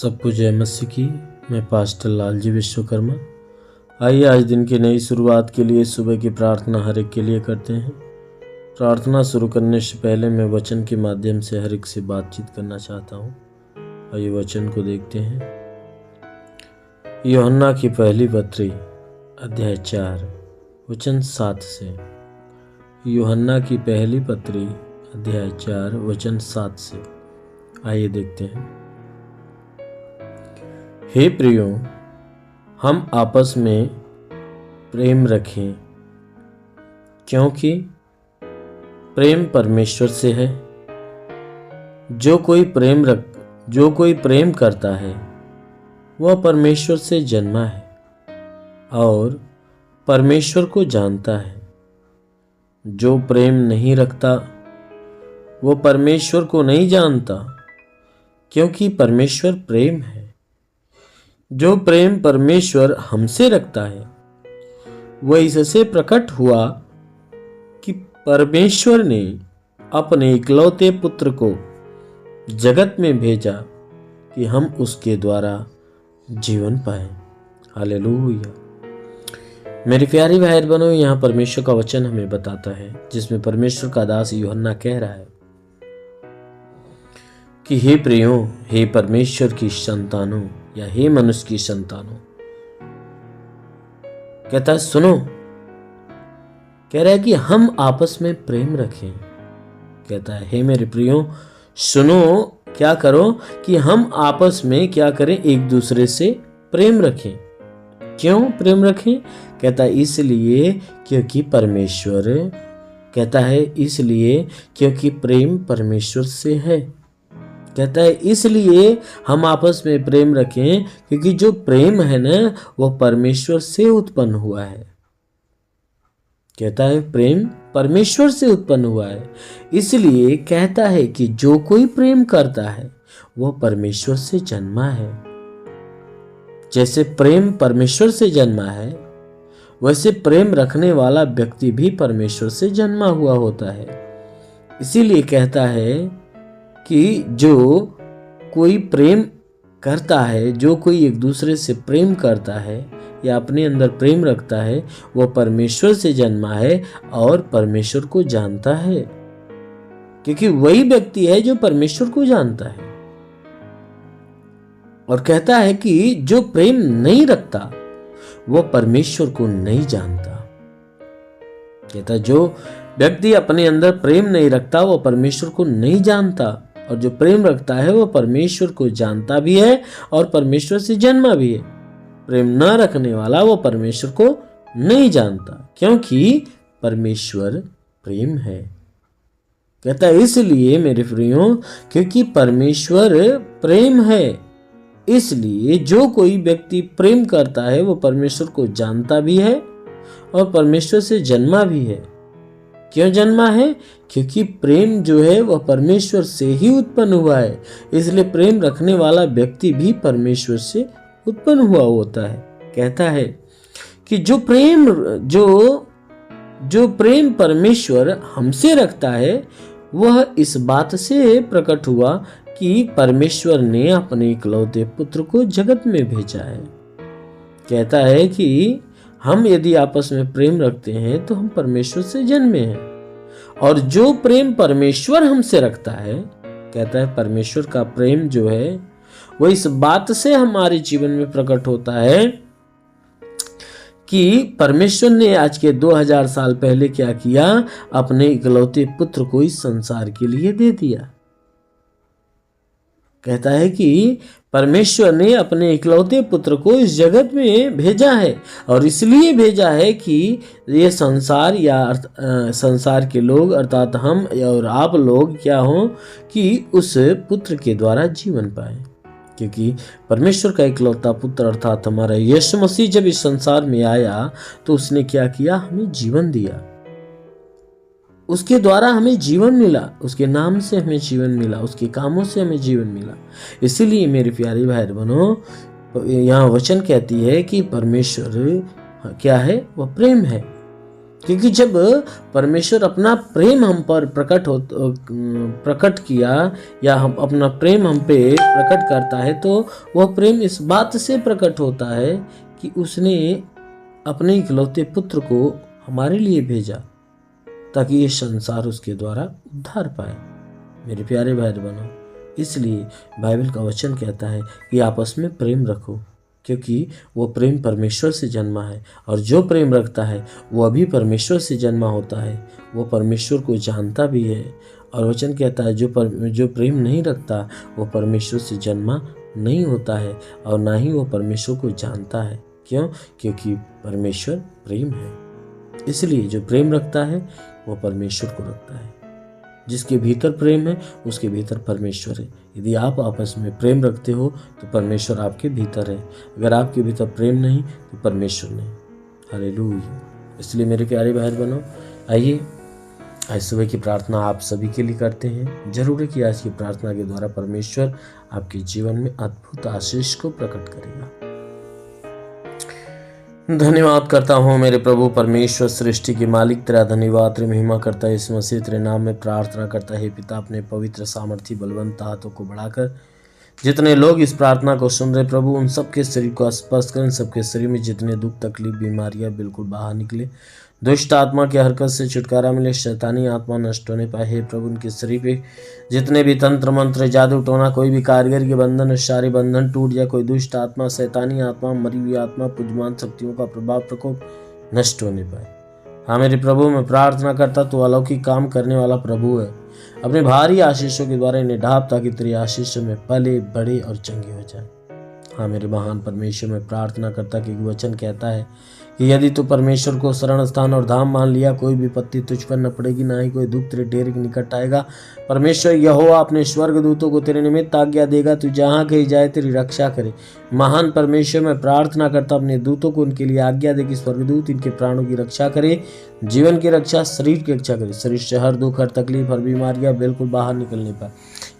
सबको जय मसीह की। मैं पास्टर लालजी विश्वकर्मा। आइए आज दिन की नई शुरुआत के लिए सुबह की प्रार्थना हर एक के लिए करते हैं। प्रार्थना शुरू करने से पहले मैं वचन के माध्यम से हर एक से बातचीत करना चाहता हूँ। आइए वचन को देखते हैं। यूहन्ना की पहली पत्री अध्याय 4 वचन 7 से। यूहन्ना की पहली पत्री अध्याय 4 वचन 7 से। आइए देखते हैं। हे प्रियो, हम आपस में प्रेम रखें, क्योंकि प्रेम परमेश्वर से है। जो कोई प्रेम करता है वह परमेश्वर से जन्मा है और परमेश्वर को जानता है। जो प्रेम नहीं रखता वो परमेश्वर को नहीं जानता, क्योंकि परमेश्वर प्रेम है। जो प्रेम परमेश्वर हमसे रखता है वह इससे प्रकट हुआ कि परमेश्वर ने अपने इकलौते पुत्र को जगत में भेजा कि हम उसके द्वारा जीवन पाए। हालेलुया। मेरी प्यारी भाई बहनों, यहाँ परमेश्वर का वचन हमें बताता है, जिसमें परमेश्वर का दास यूहन्ना कह रहा है कि हे प्रियो, हे परमेश्वर की संतानों या हे मनुष्य की संतानों, कहता है सुनो, कह रहा है कि हम आपस में प्रेम रखें। कहता है हे मेरे प्रियो सुनो, क्या करो कि हम आपस में क्या करें, एक दूसरे से प्रेम रखें। क्यों प्रेम रखें? कहता है इसलिए क्योंकि परमेश्वर, कहता है इसलिए क्योंकि प्रेम परमेश्वर से है। कहता है इसलिए हम आपस में प्रेम रखें, क्योंकि जो प्रेम है ना वो परमेश्वर से उत्पन्न हुआ है। कहता है प्रेम परमेश्वर से उत्पन्न हुआ है। इसलिए कहता है कि जो कोई प्रेम करता है वह परमेश्वर से जन्मा है। जैसे प्रेम परमेश्वर से जन्मा है, वैसे प्रेम रखने वाला व्यक्ति भी परमेश्वर से जन्मा हुआ होता है। इसीलिए कहता है कि जो कोई प्रेम करता है, जो कोई एक दूसरे से प्रेम करता है या अपने अंदर प्रेम रखता है, वह परमेश्वर से जन्मा है और परमेश्वर को जानता है, क्योंकि वही व्यक्ति है जो परमेश्वर को जानता है। और कहता है कि जो प्रेम नहीं रखता वह परमेश्वर को नहीं जानता। कहता जो व्यक्ति अपने अंदर प्रेम नहीं रखता वह परमेश्वर को नहीं जानता, और जो प्रेम रखता है वह परमेश्वर को जानता भी है और परमेश्वर से जन्मा भी है। प्रेम न रखने वाला वह परमेश्वर को नहीं जानता, क्योंकि परमेश्वर प्रेम है। कहता है इसलिए मेरे प्रियो, क्योंकि परमेश्वर प्रेम है, इसलिए जो कोई व्यक्ति प्रेम करता है वो परमेश्वर को जानता भी है और परमेश्वर से जन्मा भी है। क्यों जन्मा है? क्योंकि प्रेम जो है वह परमेश्वर से ही उत्पन्न हुआ है। इसलिए प्रेम रखने वाला व्यक्ति भी परमेश्वर से उत्पन्न हुआ होता है। कहता है कि जो प्रेम परमेश्वर हमसे रखता है वह इस बात से प्रकट हुआ कि परमेश्वर ने अपने इकलौते पुत्र को जगत में भेजा है। कहता है कि हम यदि आपस में प्रेम रखते हैं तो हम परमेश्वर से जन्मे हैं, और जो प्रेम परमेश्वर हमसे रखता है, कहता है परमेश्वर का प्रेम जो है वो इस बात से हमारे जीवन में प्रकट होता है कि परमेश्वर ने आज के 2000 साल पहले क्या किया, अपने इकलौते पुत्र को इस संसार के लिए दे दिया। कहता है कि परमेश्वर ने अपने इकलौते पुत्र को इस जगत में भेजा है, और इसलिए भेजा है कि ये संसार या संसार के लोग अर्थात हम और आप लोग क्या हों कि उस पुत्र के द्वारा जीवन पाए। क्योंकि परमेश्वर का इकलौता पुत्र अर्थात हमारा यीशु मसीह जब इस संसार में आया तो उसने क्या किया, हमें जीवन दिया। उसके द्वारा हमें जीवन मिला, उसके नाम से हमें जीवन मिला, उसके कामों से हमें जीवन मिला। इसीलिए मेरे प्यारे भाई बहनों, यहाँ वचन कहती है कि परमेश्वर क्या है, वह प्रेम है। क्योंकि जब परमेश्वर अपना प्रेम हम पर प्रकट किया या हम अपना प्रेम हम पे प्रकट करता है, तो वह प्रेम इस बात से प्रकट होता है कि उसने अपने इकलौते पुत्र को हमारे लिए भेजा ताकि ये संसार उसके द्वारा उद्धार पाए। मेरे प्यारे भाई बहनों, इसलिए बाइबल का वचन कहता है कि आपस में प्रेम रखो, क्योंकि वो प्रेम परमेश्वर से जन्मा है, और जो प्रेम रखता है वो अभी परमेश्वर से जन्मा होता है, वो परमेश्वर को जानता भी है। और वचन कहता है जो प्रेम नहीं रखता वो परमेश्वर से जन्मा नहीं होता है, और ना ही वो परमेश्वर को जानता है। क्यों? क्योंकि परमेश्वर प्रेम है। इसलिए जो प्रेम रखता है वो परमेश्वर को रखता है। जिसके भीतर प्रेम है उसके भीतर परमेश्वर है। यदि आप आपस में प्रेम रखते हो तो परमेश्वर आपके भीतर है। अगर आपके भीतर प्रेम नहीं तो परमेश्वर नहीं। हालेलुया। इसलिए मेरे प्यारे भाई बहनों, आइए आज सुबह की प्रार्थना आप सभी के लिए करते हैं। जरूर है कि आज की प्रार्थना के द्वारा परमेश्वर आपके जीवन में अद्भुत आशीष को प्रकट करेगा। धन्यवाद करता हूँ मेरे प्रभु परमेश्वर, सृष्टि के मालिक, तेरा धन्यवाद, तेरी महिमा करता है। इस मसीह तेरे नाम में प्रार्थना करता है पिता, अपने पवित्र सामर्थी बलवंत हाथों को बढ़ाकर जितने लोग इस प्रार्थना को सुन रहे प्रभु, उन सबके शरीर को स्पर्श करें। सबके शरीर में जितने दुख तकलीफ बीमारियां बिल्कुल बाहर निकले, दुष्ट आत्मा की हरकत से छुटकारा मिले, शैतानी आत्मा नष्ट होने पाए। हे प्रभु, उनके शरीर पे जितने भी तंत्र मंत्र जादू टोना, कोई भी कारीगर के बंधन, सारे बंधन टूट जाए। कोई दुष्ट आत्मा, शैतानी आत्मा, मरी हुई आत्मा, पुजमान शक्तियों का प्रभाव प्रकोप नष्ट होने पाए। हाँ मेरे प्रभु, मैं प्रार्थना करता तो अलौकिक काम करने वाला प्रभु है। अपने भारी आशीषों के द्वारा इन्हें ढाप ताकि तेरी आशीषों में पले बड़े और चंगे हो जाए। हाँ मेरे महान परमेश्वर, मैं प्रार्थना करता क्योंकि वचन कहता है कि यदि तू परमेश्वर को शरण स्थान और धाम मान लिया, कोई विपत्ति तुझ पर न पड़ेगी, ना ही कोई दुख तेरे डेरे के निकट आएगा। परमेश्वर यहोवा अपने स्वर्ग दूतों को तेरे निमित्त आज्ञा देगा, तू जहाँ कहीं जाए तेरी रक्षा करे। महान परमेश्वर, मैं प्रार्थना करता अपने दूतों को उनके लिए आज्ञा दे कि स्वर्गदूत इनके प्राणों की रक्षा करे, जीवन की रक्षा, शरीर की रक्षा करे। शरीर से हर दुख, हर तकलीफ, हर बीमारियां बिल्कुल बाहर निकलने पाए।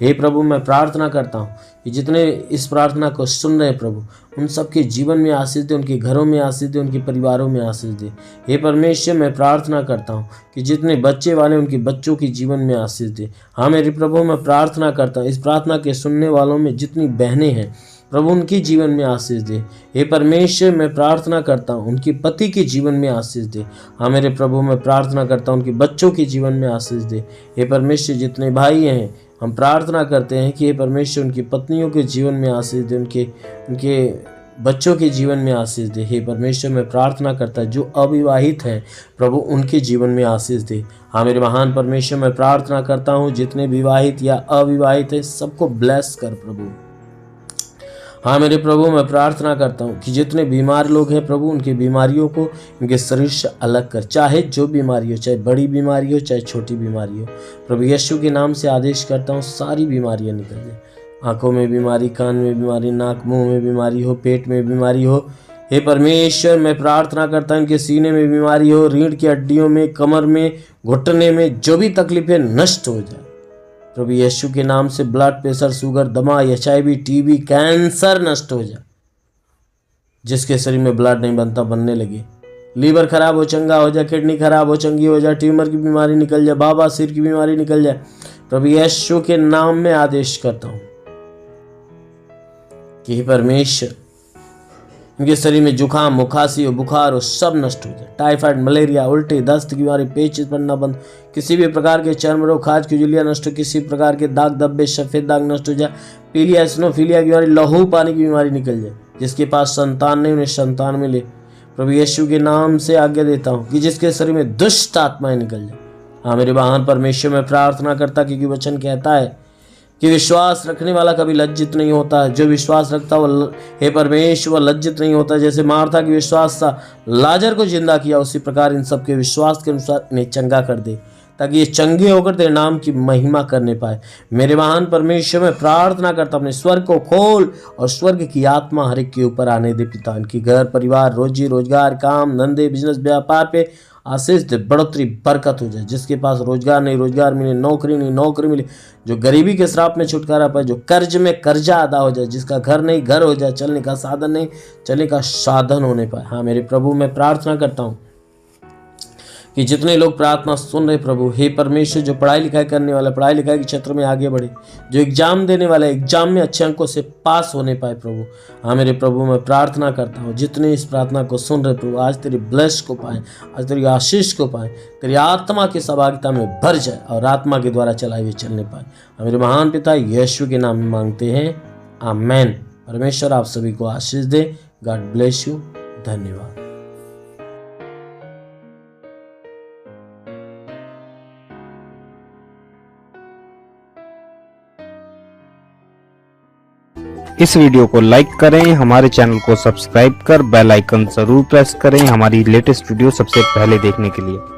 हे प्रभु, मैं प्रार्थना करता हूँ कि जितने इस प्रार्थना को सुन रहे प्रभु, उन सबके जीवन में आशीष दे, उनके घरों में आशीष दे, उनके परिवारों में आशीष दे। हे परमेश्वर, मैं प्रार्थना करता हूँ कि जितने बच्चे वाले उनके बच्चों के जीवन में आशीष दे। हाँ मेरे प्रभु, मैं प्रार्थना करता हूँ इस प्रार्थना के सुनने वालों में जितनी बहनें हैं प्रभु, उनके जीवन में आशीष दे। हे परमेश्वर, मैं प्रार्थना करता हूँ उनके पति के जीवन में आशीष दे। हाँ मेरे प्रभु, मैं प्रार्थना करता हूँ उनके बच्चों के जीवन में आशीष दे। हे परमेश्वर, जितने भाई हैं हम प्रार्थना करते हैं कि हे परमेश्वर उनकी पत्नियों के जीवन में आशीष दे, उनके बच्चों के जीवन में आशीष दे। हे परमेश्वर, मैं प्रार्थना करता जो अविवाहित हैं प्रभु, उनके जीवन में आशीष दे। हाँ मेरे महान परमेश्वर, मैं प्रार्थना करता हूँ जितने विवाहित या अविवाहित हैं सबको ब्लेस कर प्रभु। हाँ मेरे प्रभु, मैं प्रार्थना करता हूँ कि जितने बीमार लोग हैं प्रभु, उनकी बीमारियों को उनके शरीर से अलग कर, चाहे जो बीमारी हो, चाहे बड़ी बीमारी हो, चाहे छोटी बीमारी हो। प्रभु यीशु के नाम से आदेश करता हूँ सारी बीमारियाँ निकल जाए। आंखों में बीमारी, कान में बीमारी, नाक मुंह में बीमारी हो, पेट में बीमारी हो। हे परमेश्वर, मैं प्रार्थना करता हूँ इनके सीने में बीमारी हो, रीढ़ की हड्डियों में, कमर में, घुटने में जो भी तकलीफें नष्ट हो जाए प्रभु यीशु के नाम से। ब्लड प्रेशर, शुगर, दमा, HIV, TB, कैंसर नष्ट हो जाए। जिसके शरीर में ब्लड नहीं बनता बनने लगे, लीवर खराब हो चंगा हो जाए, किडनी खराब हो चंगी हो जाए, ट्यूमर की बीमारी निकल जाए, बाबा सिर की बीमारी निकल जाए। प्रभु यीशु के नाम में आदेश करता हूँ कि परमेश्वर उनके शरीर में जुकाम, मुखासी हो, बुखार हो, सब नष्ट हो जाए। टाइफाइड, मलेरिया, उल्टी, दस्त की बीमारी, पेचिश पड़ना बंद, किसी भी प्रकार के चर्म रोग, खाज की झुर्रियाँ नष्ट हो, किसी प्रकार के दाग धब्बे, सफेद दाग नष्ट हो जाए। पीलिया, एसिनोफीलिया की बीमारी, लहू पानी की बीमारी निकल जाए। जिसके पास संतान नहीं उन्हें संतान मिले। प्रभु यीशु के नाम से आज्ञा देता हूँ कि जिसके शरीर में दुष्ट आत्माएं निकल जाए। हाँ मेरे महान परमेश्वर, मैं प्रार्थना करता क्योंकि वचन कहता है कि विश्वास रखने वाला कभी लज्जित नहीं होता। जो विश्वास रखता वो हे परमेश्वर लज्जित नहीं होता। जैसे मार्था की विश्वास था लाजर को जिंदा किया, उसी प्रकार इन सबके विश्वास के अनुसार इन्हें चंगा कर दे, ताकि ये चंगे होकर तेरे नाम की महिमा करने पाए। मेरे महान परमेश्वर, मैं प्रार्थना करता अपने स्वर्ग को खोल और स्वर्ग की आत्मा हर एक के ऊपर आने दे पिता। इनकी घर परिवार, रोजी रोजगार, काम धंधे, बिजनेस, व्यापार पे आशीष दे, बढ़ोतरी बरकत हो जाए। जिसके पास रोजगार नहीं रोजगार मिले, नौकरी नहीं नौकरी मिले, जो गरीबी के श्राप में छुटकारा पाए, जो कर्ज में कर्जा अदा हो जाए, जिसका घर नहीं घर हो जाए, चलने का साधन नहीं चलने का साधन होने पाए। हाँ मेरे प्रभु, मैं प्रार्थना करता हूँ कि जितने लोग प्रार्थना सुन रहे प्रभु, हे परमेश्वर, जो पढ़ाई लिखाई करने वाला पढ़ाई लिखाई के क्षेत्र में आगे बढ़े, जो एग्जाम देने वाला एग्जाम में अच्छे अंकों से पास होने पाए प्रभु। हाँ मेरे प्रभु, मैं प्रार्थना करता हूँ जितने इस प्रार्थना को सुन रहे प्रभु, आज तेरी ब्लेस को पाएं, आज तेरी आशीष को पाएं, तेरी आत्मा की सहभागिता में भर जाए और आत्मा के द्वारा चलाए हुए चलने पाए। हाँ मेरे महान पिता यीशु के नाम में मांगते हैं, आमेन। परमेश्वर आप सभी को आशीष दे। God bless you. धन्यवाद। इस वीडियो को लाइक करें, हमारे चैनल को सब्सक्राइब कर बेल आइकन जरूर प्रेस करें हमारी लेटेस्ट वीडियो सबसे पहले देखने के लिए।